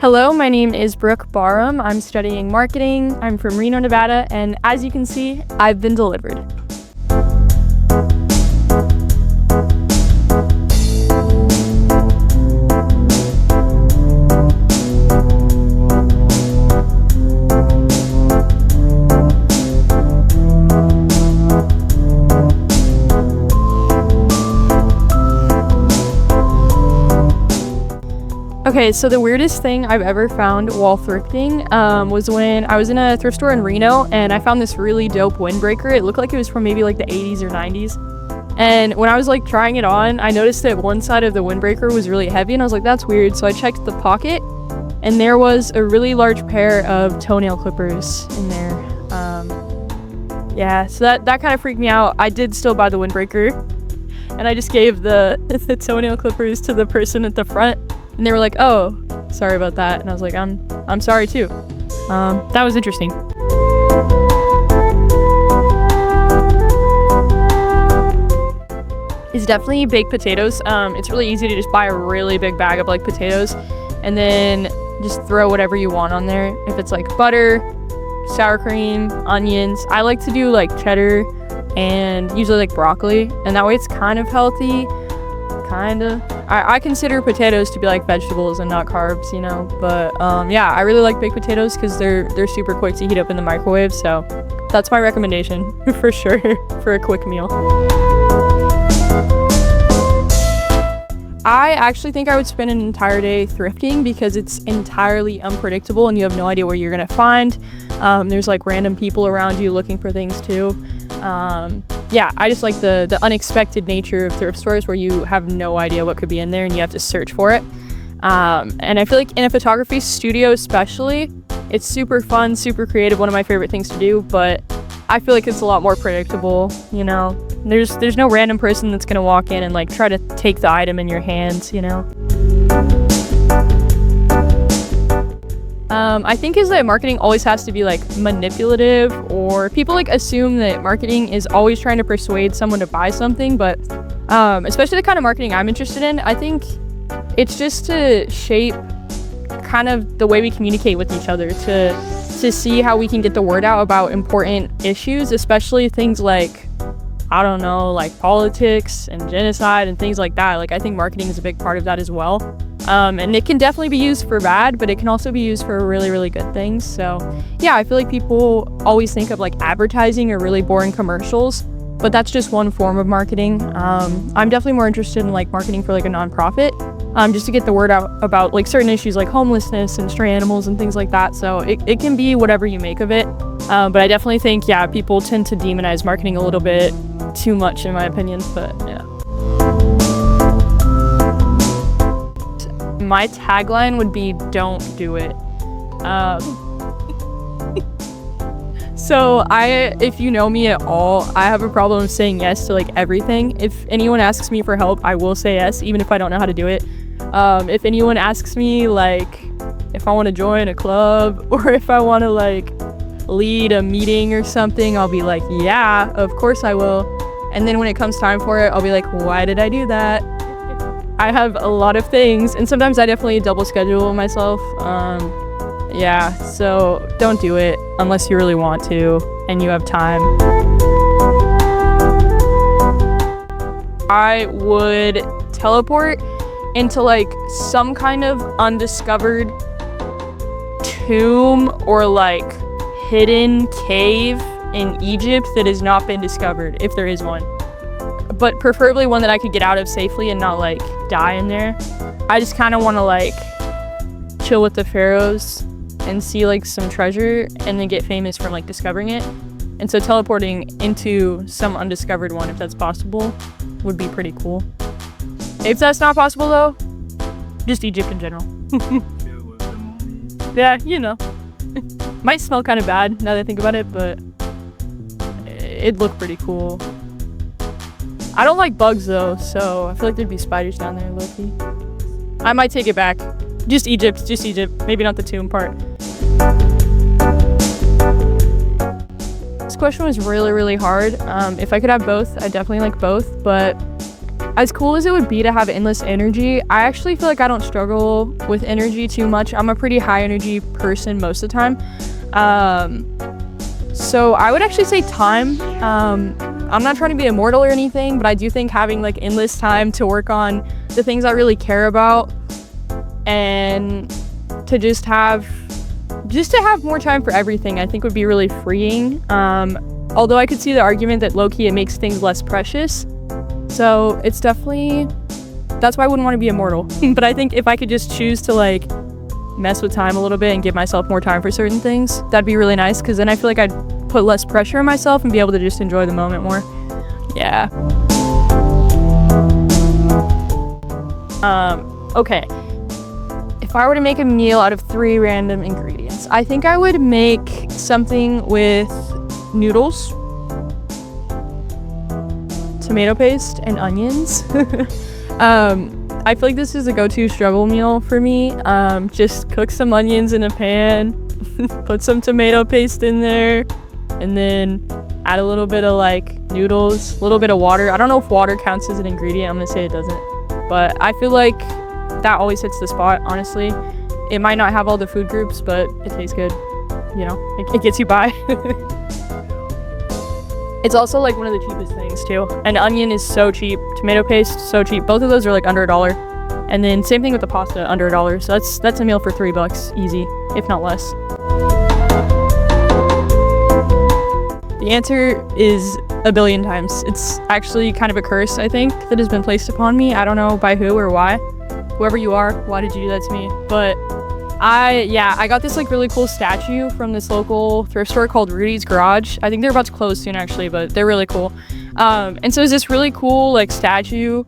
Hello, my name is Brooke Barham. I'm studying marketing. I'm from Reno, Nevada, and as you can see, I've been delivered. Okay, so the weirdest thing I've ever found while thrifting was when I was in a thrift store in Reno and I found this really dope windbreaker. It looked like it was from maybe like the 80s or 90s. And when I was like trying it on, I noticed that one side of the windbreaker was really heavy and I was like, that's weird. So I checked the pocket and there was a really large pair of toenail clippers in there. Yeah, so that kind of freaked me out. I did still buy the windbreaker and I just gave the toenail clippers to the person at the front. And they were like, oh, sorry about that. And I was like, I'm sorry too. That was interesting. It's definitely baked potatoes. It's really easy to just buy a really big bag of like potatoes and then just throw whatever you want on there. If it's like butter, sour cream, onions. I like to do like cheddar and usually like broccoli. And that way it's kind of healthy. Kinda. I consider potatoes to be like vegetables and not carbs, you know, but yeah, I really like baked potatoes because they're super quick to heat up in the microwave, so that's my recommendation for sure for a quick meal. I actually think I would spend an entire day thrifting because it's entirely unpredictable and you have no idea where you're gonna find. There's like random people around you looking for things too. Yeah, I just like the unexpected nature of thrift stores where you have no idea what could be in there and you have to search for it. And I feel like in a photography studio especially, it's super fun, super creative, one of my favorite things to do, but I feel like it's a lot more predictable, you know? There's no random person that's gonna walk in and like try to take the item in your hands, you know? I think is that marketing always has to be like manipulative, or people like assume that marketing is always trying to persuade someone to buy something, but especially the kind of marketing I'm interested in, I think it's just to shape kind of the way we communicate with each other, to see how we can get the word out about important issues, especially things like, I don't know, like politics and genocide and things like that. Like, I think marketing is a big part of that as well. And it can definitely be used for bad, but it can also be used for really, really good things. So yeah, I feel like people always think of like advertising or really boring commercials, but that's just one form of marketing. I'm definitely more interested in like marketing for like a nonprofit, just to get the word out about like certain issues like homelessness and stray animals and things like that. So it can be whatever you make of it. But I definitely think, yeah, people tend to demonize marketing a little bit too much in my opinion, but yeah. My tagline would be, don't do it. So if you know me at all, I have a problem saying yes to like everything. If anyone asks me for help, I will say yes, even if I don't know how to do it. If anyone asks me like if I want to join a club or if I want to like lead a meeting or something, I'll be like, yeah, of course I will. And then when it comes time for it, I'll be like, why did I do that? I have a lot of things, and sometimes I definitely double schedule myself. Yeah, so don't do it unless you really want to and you have time. I would teleport into like some kind of undiscovered tomb or like hidden cave in Egypt that has not been discovered, if there is one. But preferably one that I could get out of safely and not like die in there. I just kind of want to like chill with the pharaohs and see like some treasure and then get famous from like discovering it. And so teleporting into some undiscovered one, if that's possible, would be pretty cool. If that's not possible though, just Egypt in general. Yeah, you know. Might smell kind of bad now that I think about it, but it'd look pretty cool. I don't like bugs though, so I feel like there'd be spiders down there, low-key. I might take it back. Just Egypt. Maybe not the tomb part. This question was really, really hard. If I could have both, I definitely like both, but as cool as it would be to have endless energy, I actually feel like I don't struggle with energy too much. I'm a pretty high energy person most of the time. So I would actually say time. I'm not trying to be immortal or anything, but I do think having like endless time to work on the things I really care about and to just have more time for everything, I think would be really freeing. Although I could see the argument that low-key it makes things less precious. So it's definitely, that's why I wouldn't want to be immortal. But I think if I could just choose to like mess with time a little bit and give myself more time for certain things, that'd be really nice, because then I feel like I'd put less pressure on myself and be able to just enjoy the moment more. Yeah. Okay. If I were to make a meal out of 3 random ingredients, I think I would make something with noodles, tomato paste, and onions. I feel like this is a go-to struggle meal for me. Just cook some onions in a pan, put some tomato paste in there, and then add a little bit of like noodles, a little bit of water. I don't know if water counts as an ingredient. I'm gonna say it doesn't, but I feel like that always hits the spot, honestly. It might not have all the food groups, but it tastes good. You know, it gets you by. It's also like one of the cheapest things too. An onion is so cheap. Tomato paste, so cheap. Both of those are like under $1. And then same thing with the pasta, under $1. So that's a meal for $3, easy, if not less. The answer is a billion times. It's actually kind of a curse, I think, that has been placed upon me. I don't know by who or why. Whoever you are, why did you do that to me? But I got this like really cool statue from this local thrift store called Rudy's Garage. I think they're about to close soon actually, but they're really cool. And so it's this really cool like statue,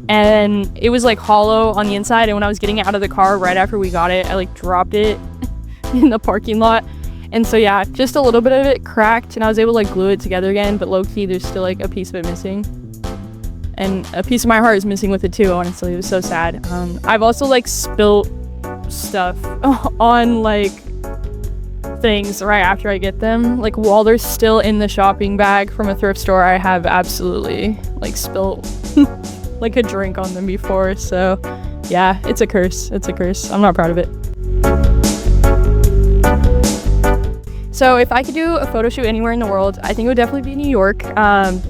and it was like hollow on the inside, and when I was getting out of the car right after we got it, I like dropped it in the parking lot. And so yeah, just a little bit of it cracked, and I was able to like glue it together again, but low-key there's still like a piece of it missing. And a piece of my heart is missing with it too, honestly. It was so sad. I've also like spilt stuff on like things right after I get them. Like while they're still in the shopping bag from a thrift store, I have absolutely like spilt like a drink on them before. So yeah, it's a curse. It's a curse. I'm not proud of it. So if I could do a photo shoot anywhere in the world, I think it would definitely be New York.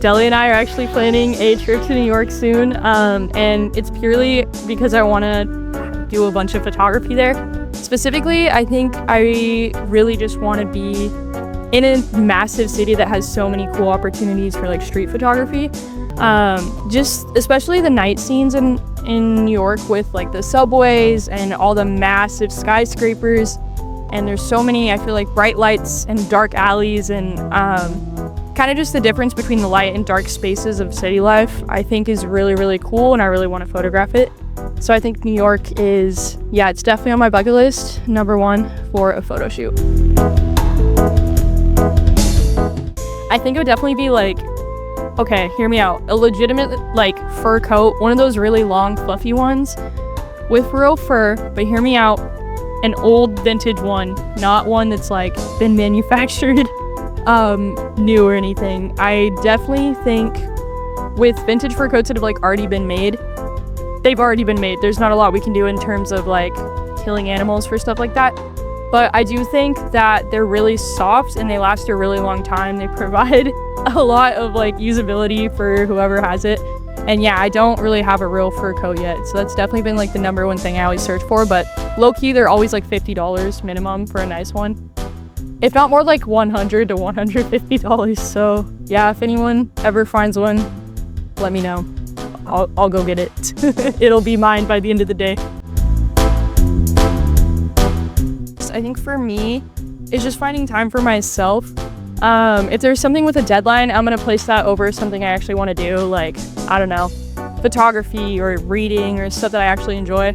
Deli and I are actually planning a trip to New York soon, and it's purely because I want to do a bunch of photography there. Specifically, I think I really just want to be in a massive city that has so many cool opportunities for like street photography. Just especially the night scenes in New York with like the subways and all the massive skyscrapers. And there's so many, I feel like, bright lights and dark alleys, and kind of just the difference between the light and dark spaces of city life, I think is really, really cool, and I really want to photograph it. So I think New York is, yeah, it's definitely on my bucket list, #1 for a photo shoot. I think it would definitely be like, okay, hear me out, a legitimate like fur coat, one of those really long fluffy ones with real fur, but hear me out, an old vintage one, not one that's like been manufactured new or anything. I definitely think with vintage fur coats that have like already been made, they've already been made. There's not a lot we can do in terms of like killing animals for stuff like that. But I do think that they're really soft and they last a really long time. They provide a lot of like usability for whoever has it. And yeah, I don't really have a real fur coat yet, so that's definitely been like the #1 thing I always search for. But low-key, they're always like $50 minimum for a nice one, if not more, like $100 to $150. So yeah, if anyone ever finds one, let me know. I'll go get it. It'll be mine by the end of the day. I think for me, it's just finding time for myself. If there's something with a deadline, I'm gonna place that over something I actually want to do, like, I don't know, photography or reading or stuff that I actually enjoy.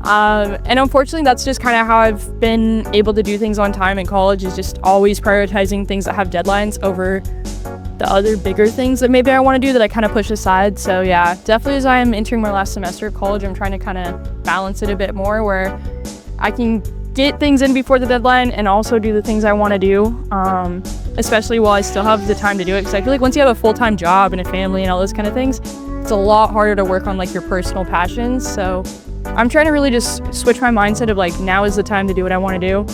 And unfortunately, that's just kind of how I've been able to do things on time in college, is just always prioritizing things that have deadlines over the other bigger things that maybe I want to do that I kind of push aside. So yeah, definitely as I am entering my last semester of college, I'm trying to kind of balance it a bit more where I can get things in before the deadline and also do the things I want to do, especially while I still have the time to do it. Because I feel like once you have a full-time job and a family and all those kind of things, it's a lot harder to work on like your personal passions. So I'm trying to really just switch my mindset of like, now is the time to do what I want to do,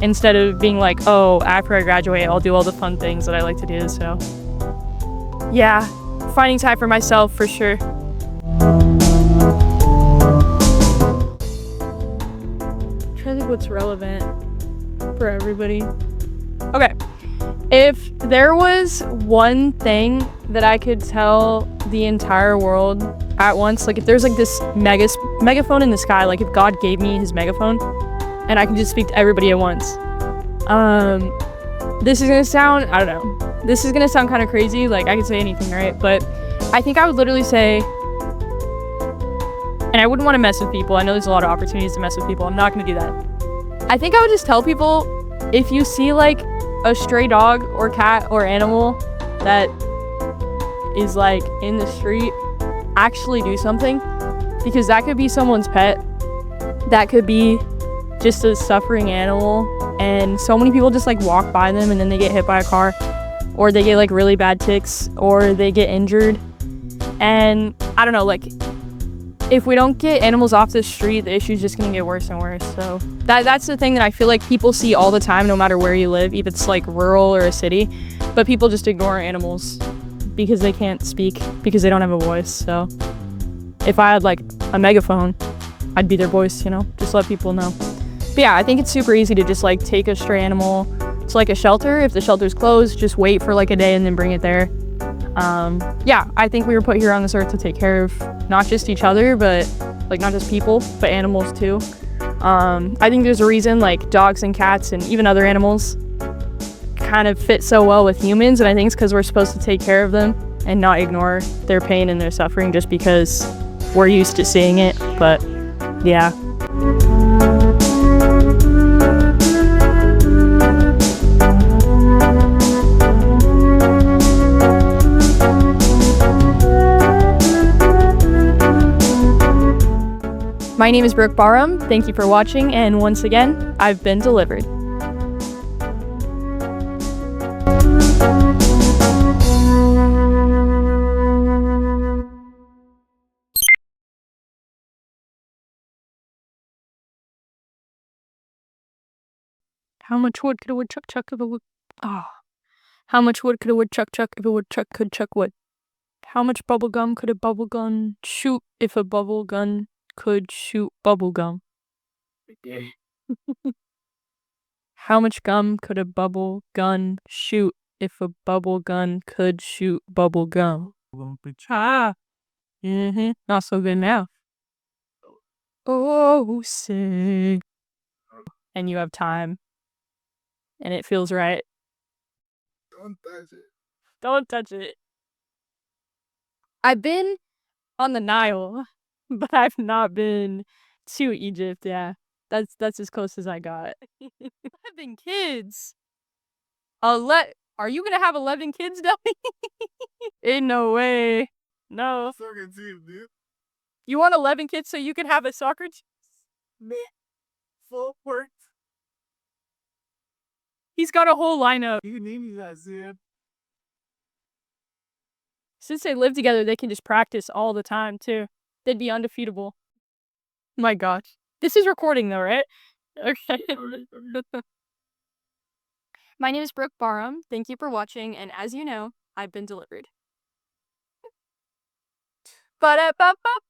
instead of being like, oh, after I graduate, I'll do all the fun things that I like to do. So yeah, finding time for myself for sure. I'm trying to think what's relevant for everybody. Okay, if there was one thing that I could tell the entire world at once, like if there's like this megaphone in the sky, like if God gave me his megaphone and I can just speak to everybody at once. This is gonna sound, I don't know, this is gonna sound kind of crazy, like I could say anything, right? But I think I would literally say, and I wouldn't want to mess with people, I know there's a lot of opportunities to mess with people, I'm not gonna do that. I think I would just tell people, if you see like a stray dog or cat or animal that is like in the street, actually do something, because that could be someone's pet, that could be just a suffering animal, and so many people just like walk by them and then they get hit by a car, or they get like really bad ticks, or they get injured. And I don't know, like if we don't get animals off the street, the issue's just gonna get worse and worse. So that's the thing that I feel like people see all the time, no matter where you live, if it's like rural or a city, but people just ignore animals because they can't speak, because they don't have a voice. So if I had like a megaphone, I'd be their voice, you know, just let people know. But yeah, I think it's super easy to just like take a stray animal to like a shelter. If the shelter's closed, just wait for like a day and then bring it there. Yeah, I think we were put here on this earth to take care of not just each other, but like not just people, but animals too. I think there's a reason like dogs and cats and even other animals kind of fit so well with humans, and I think it's because we're supposed to take care of them and not ignore their pain and their suffering just because we're used to seeing it. But yeah. My name is Brooke Barham. Thank you for watching, and once again, I've been delivered. How much wood could a woodchuck chuck if a wood... How much wood could a woodchuck chuck if a woodchuck could chuck wood? How much bubble gum could a bubble gun shoot if a bubble gun could shoot bubble gum? How much gum could a bubble gun shoot if a bubble gun could shoot bubble gum? Not so good now. Oh, say. And you have time. And it feels right. Don't touch it. Don't touch it. I've been on the Nile, but I've not been to Egypt. Yeah, that's as close as I got. 11 kids. Are you gonna have 11 kids, Deli? Ain't no way. No. Soccer team, dude. You want 11 kids so you can have a soccer team? Me. Full work. He's got a whole lineup. You need that, dude. Since they live together, they can just practice all the time, too. They'd be undefeatable. My gosh. This is recording, though, right? Okay. My name is Brooke Barham. Thank you for watching, and as you know, I've been delivered. Ba-da-ba-ba.